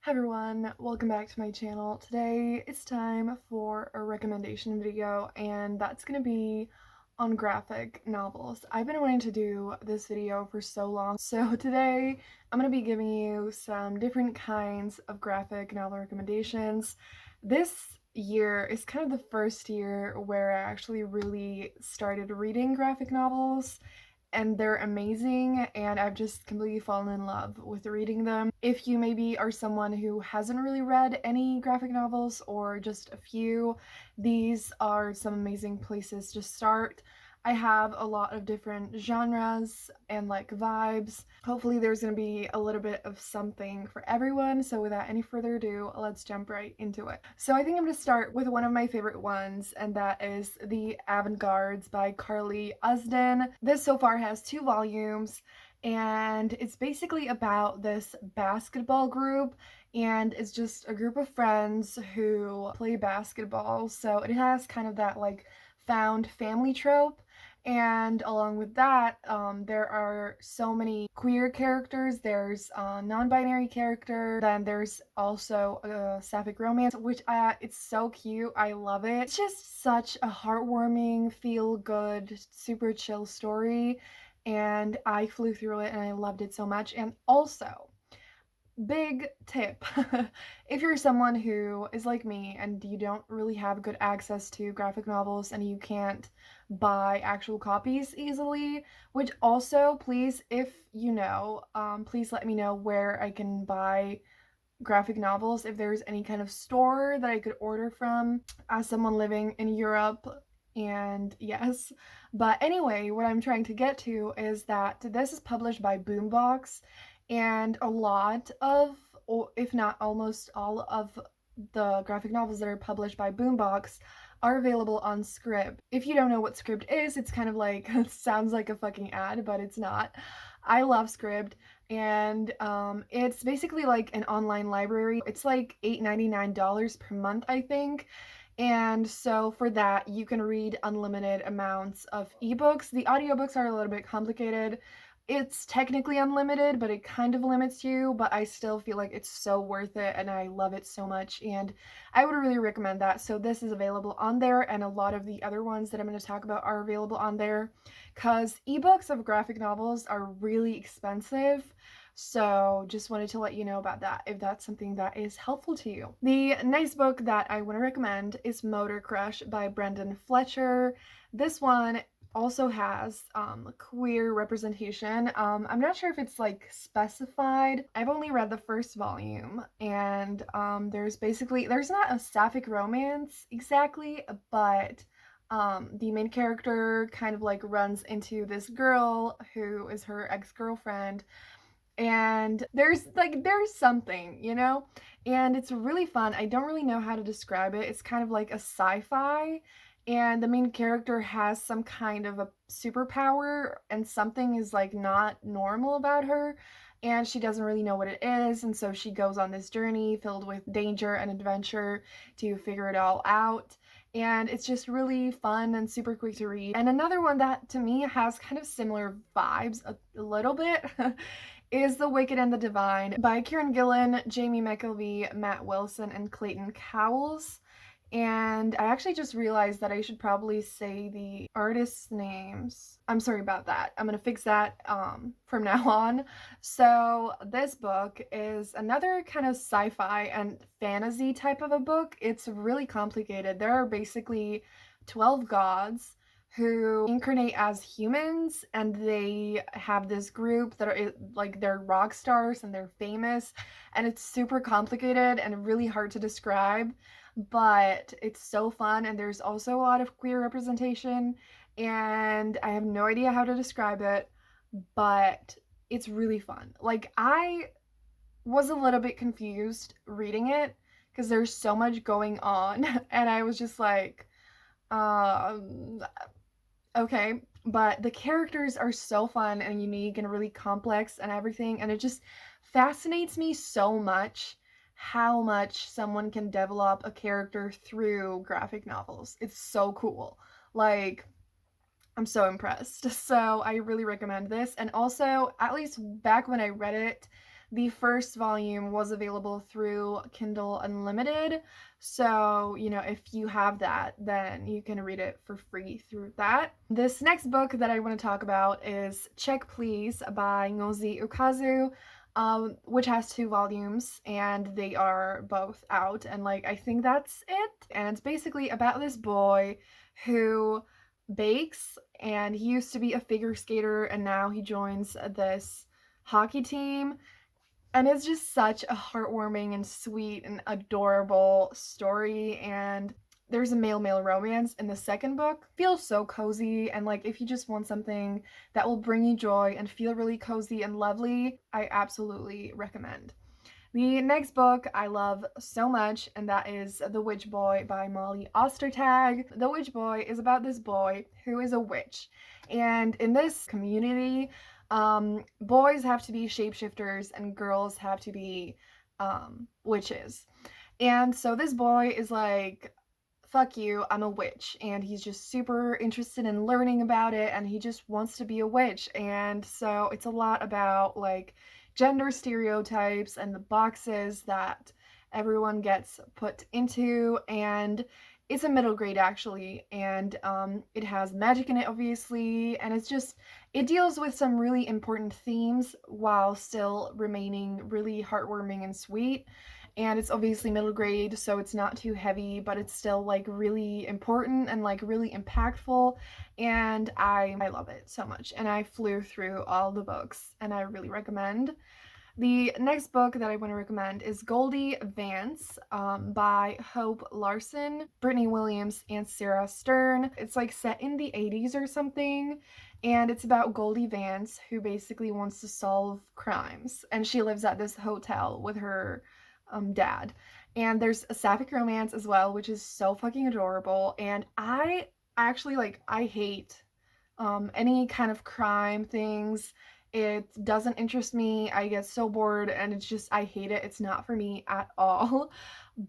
Hi everyone, welcome back to my channel. Today it's time for a recommendation video, and that's gonna be on graphic novels. I've been wanting to do this video for so long, so today I'm gonna be giving you some different kinds of graphic novel recommendations. This year is kind of the first year where I actually really started reading graphic novels, and they're amazing, and I've just completely fallen in love with reading them. If you maybe are someone who hasn't really read any graphic novels or just a few, these are some amazing places to start. I have a lot of different genres and like vibes. Hopefully there's going to be a little bit of something for everyone. So without any further ado, let's jump right into it. So I think I'm going to start with one of my favorite ones, and that is The Avant-Gardes by Carly Usdin. This so far has 2 volumes, and it's basically about this basketball group, and it's just a group of friends who play basketball. So it has kind of that like found family trope, and along with that, there are so many queer characters. There's a non-binary character, then there's also a sapphic romance, which it's so cute. I love it. It's just such a heartwarming, feel-good, super chill story, and I flew through it and I loved it so much. And also, big tip, if you're someone who is like me and you don't really have good access to graphic novels and you can't buy actual copies easily, which also, please, if you know, please let me know where I can buy graphic novels, if there's any kind of store that I could order from as someone living in Europe. And yes, but anyway, what I'm trying to get to is that this is published by Boombox, and a lot of, or if not almost all of, the graphic novels that are published by Boombox are available on Scribd. If you don't know what Scribd is, it's kind of like sounds like a fucking ad, but it's not. I love Scribd, and it's basically like an online library. It's like $8.99 per month, I think. And so for that, you can read unlimited amounts of ebooks. The audiobooks are a little bit complicated. It's technically unlimited, but it kind of limits you, but I still feel like it's so worth it and I love it so much, and I would really recommend that. So this is available on there, and a lot of the other ones that I'm going to talk about are available on there, because ebooks of graphic novels are really expensive. So just wanted to let you know about that, if that's something that is helpful to you. The next book that I want to recommend is Motor Crush by Brendan Fletcher. This one also has queer representation. I'm not sure if it's like specified. I've only read the first volume, and there's not a sapphic romance exactly, but the main character kind of like runs into this girl who is her ex-girlfriend, and there's something, and it's really fun. I don't really know how to describe it. It's kind of like a sci-fi, and the main character has some kind of a superpower, and something is like not normal about her, and she doesn't really know what it is, and so she goes on this journey filled with danger and adventure to figure it all out. And it's just really fun and super quick to read. And another one that to me has kind of similar vibes a little bit is The Wicked and the Divine by Kieran Gillen, Jamie McKelvey, Matt Wilson, and Clayton Cowles. And I actually just realized that I should probably say the artists' names. I'm sorry about that. I'm gonna fix that from now on. So this book is another kind of sci-fi and fantasy type of a book. It's really complicated. There are basically 12 gods who incarnate as humans, and they have this group that are like, they're rock stars and they're famous, and it's super complicated and really hard to describe, but it's so fun. And there's also a lot of queer representation, and I have no idea how to describe it, but it's really fun. Like, I was a little bit confused reading it because there's so much going on and I was just like, um okay, but the characters are so fun and unique and really complex and everything, and it just fascinates me so much how much someone can develop a character through graphic novels. It's so cool. Like, I'm so impressed. So I really recommend this. And also, at least back when I read it, The first volume was available through Kindle Unlimited. So, you know, if you have that, then you can read it for free through that. This next book that I want to talk about is Check Please by Ngozi Ukazu, which has 2 volumes, and they are both out. And like, I think that's it. And it's basically about this boy who bakes, and he used to be a figure skater, and now he joins this hockey team. And it's just such a heartwarming and sweet and adorable story. And there's a male-male romance in the second book. Feels so cozy, and like if you just want something that will bring you joy and feel really cozy and lovely, I absolutely recommend. The next book I love so much, and that is The Witch Boy by Molly Ostertag. The Witch Boy is about this boy who is a witch, and in this community, boys have to be shapeshifters and girls have to be witches. And so this boy is like, fuck you, I'm a witch. And he's just super interested in learning about it, and he just wants to be a witch. And so it's a lot about like gender stereotypes and the boxes that everyone gets put into. And it's a middle grade actually, and it has magic in it obviously, and it deals with some really important themes while still remaining really heartwarming and sweet. And it's obviously middle grade, so it's not too heavy, but it's still like really important and like really impactful, and I love it so much. And I flew through all the books, and I really recommend. The next book that I want to recommend is Goldie Vance by Hope Larson, Brittany Williams, and Sarah Stern. It's like set in the 80s or something, and it's about Goldie Vance, who basically wants to solve crimes. And she lives at this hotel with her dad. And there's a sapphic romance as well, which is so fucking adorable. And I actually I hate any kind of crime things. It doesn't interest me. I get so bored, and it's just, I hate it. It's not for me at all.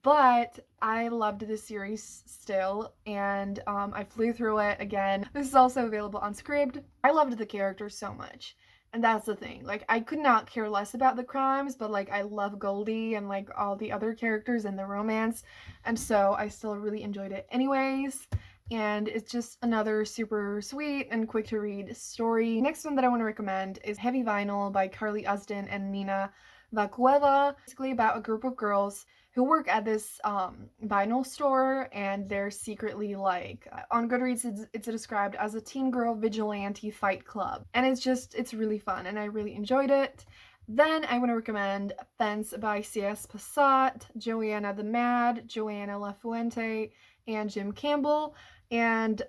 But I loved this series still, and I flew through it again. This is also available on Scribd. I loved the characters so much. And that's the thing. Like, I could not care less about the crimes, but like, I love Goldie and like all the other characters and the romance. And so I still really enjoyed it anyways. And it's just another super sweet and quick to read story. Next one that I want to recommend is Heavy Vinyl by Carly Usdin and Nina Vacueva. Basically about a group of girls who work at this vinyl store, and they're secretly like, on Goodreads it's described as a teen girl vigilante fight club. And it's really fun, and I really enjoyed it. Then I want to recommend Fence by C.S. Passat, Joanna the Mad, Joanna LaFuente, and Jim Campbell. And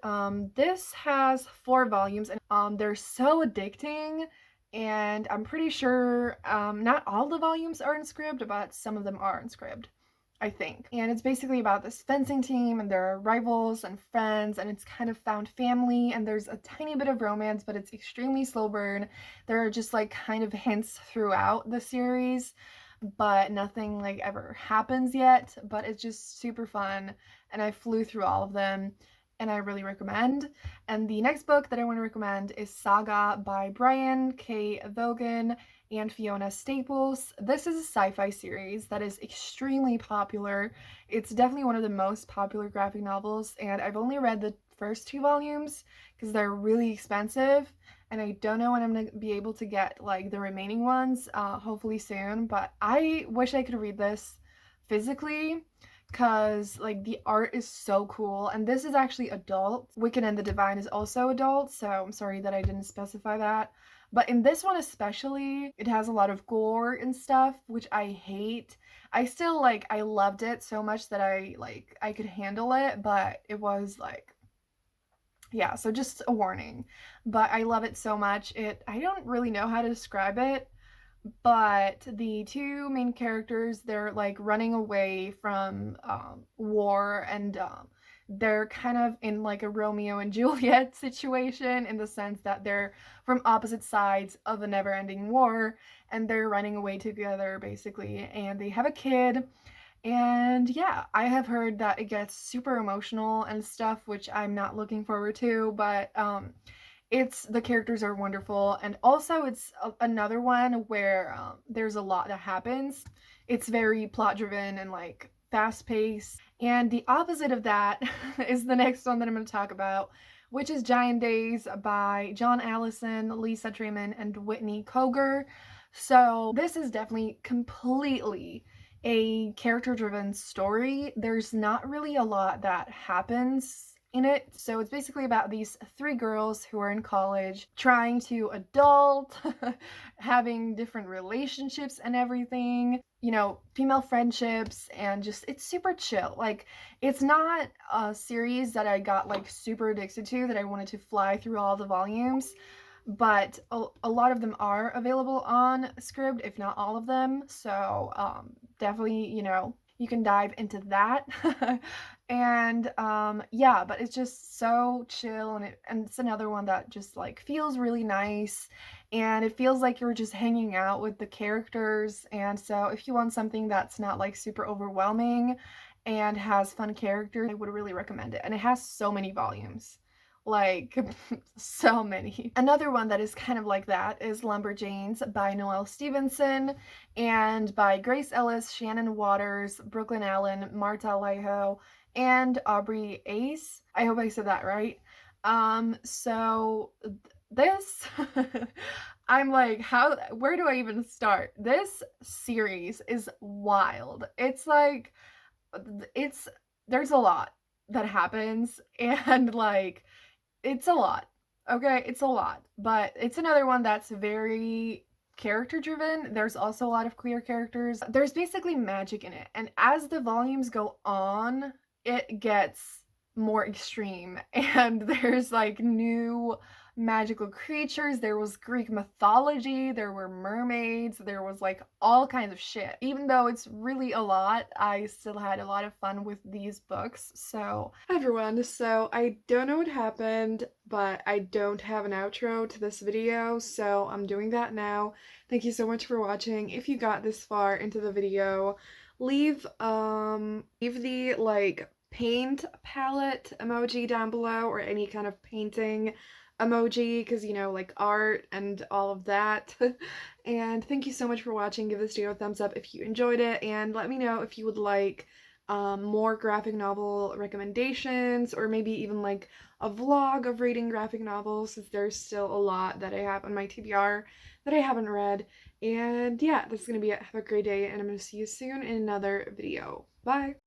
this has 4 volumes, and they're so addicting, and I'm pretty sure not all the volumes are in Scribd, but some of them are in Scribd, I think. And it's basically about this fencing team, and there are rivals and friends, and it's kind of found family, and there's a tiny bit of romance, but it's extremely slow burn. There are just like kind of hints throughout the series, but nothing like ever happens yet. But it's just super fun, and I flew through all of them, and I really recommend. And the next book that I want to recommend is Saga by Brian K. Vaughan and Fiona Staples. This is a sci-fi series that is extremely popular. It's definitely one of the most popular graphic novels, and I've only read the first 2 volumes because they're really expensive, and I don't know when I'm gonna be able to get like the remaining ones, hopefully soon. But I wish I could read this physically, because like the art is so cool. And this is actually adult. Wicked and the Divine is also adult, so I'm sorry that I didn't specify that. But in this one especially, it has a lot of gore and stuff, which I hate. I still I loved it so much that I could handle it, but it was like, yeah, so just a warning. But I love it so much. I don't really know how to describe it, but the 2 main characters, they're like running away from war, and they're kind of in like a Romeo and Juliet situation, in the sense that they're from opposite sides of a never-ending war, and they're running away together basically, and they have a kid. And yeah, I have heard that it gets super emotional and stuff, which I'm not looking forward to, but the characters are wonderful, and also it's another one where there's a lot that happens. It's very plot driven and like fast paced. And the opposite of that is the next one that I'm going to talk about, which is Giant Days by John Allison, Lisa Treyman, and Whitney Koger. So this is definitely completely a character driven story. There's not really a lot that happens in it. So it's basically about these three girls who are in college trying to adult, having different relationships and everything, you know, female friendships, and just it's super chill. Like, it's not a series that I got like super addicted to, that I wanted to fly through all the volumes, but a lot of them are available on Scribd, if not all of them. So definitely, you know, you can dive into that. And yeah, but it's just so chill, and it's another one that just like feels really nice, and it feels like you're just hanging out with the characters. And so if you want something that's not like super overwhelming and has fun characters, I would really recommend it. And it has so many volumes, like so many. Another one that is kind of like that is Lumberjanes by Noelle Stevenson, and by Grace Ellis, Shannon Waters, Brooklyn Allen, Marta Alejo, and Aubrey Ace. I hope I said that right. So this I'm like, where do I even start? This series is wild. It's like, it's there's a lot that happens, and like it's a lot. Okay, it's a lot. But it's another one that's very character driven. There's also a lot of queer characters. There's basically magic in it. And as the volumes go on, it gets more extreme. And there's like new magical creatures. There was Greek mythology, there were mermaids, there was like all kinds of shit. Even though it's really a lot, I still had a lot of fun with these books. So, hi everyone. So, I don't know what happened, but I don't have an outro to this video, so I'm doing that now. Thank you so much for watching. If you got this far into the video, leave the like paint palette emoji down below, or any kind of painting emoji, because you know, like art and all of that. And thank you so much for watching. Give this video a thumbs up if you enjoyed it, and let me know if you would like more graphic novel recommendations, or maybe even like a vlog of reading graphic novels, since there's still a lot that I have on my TBR that I haven't read. And yeah, that's gonna be it. Have a great day, and I'm gonna see you soon in another video. Bye!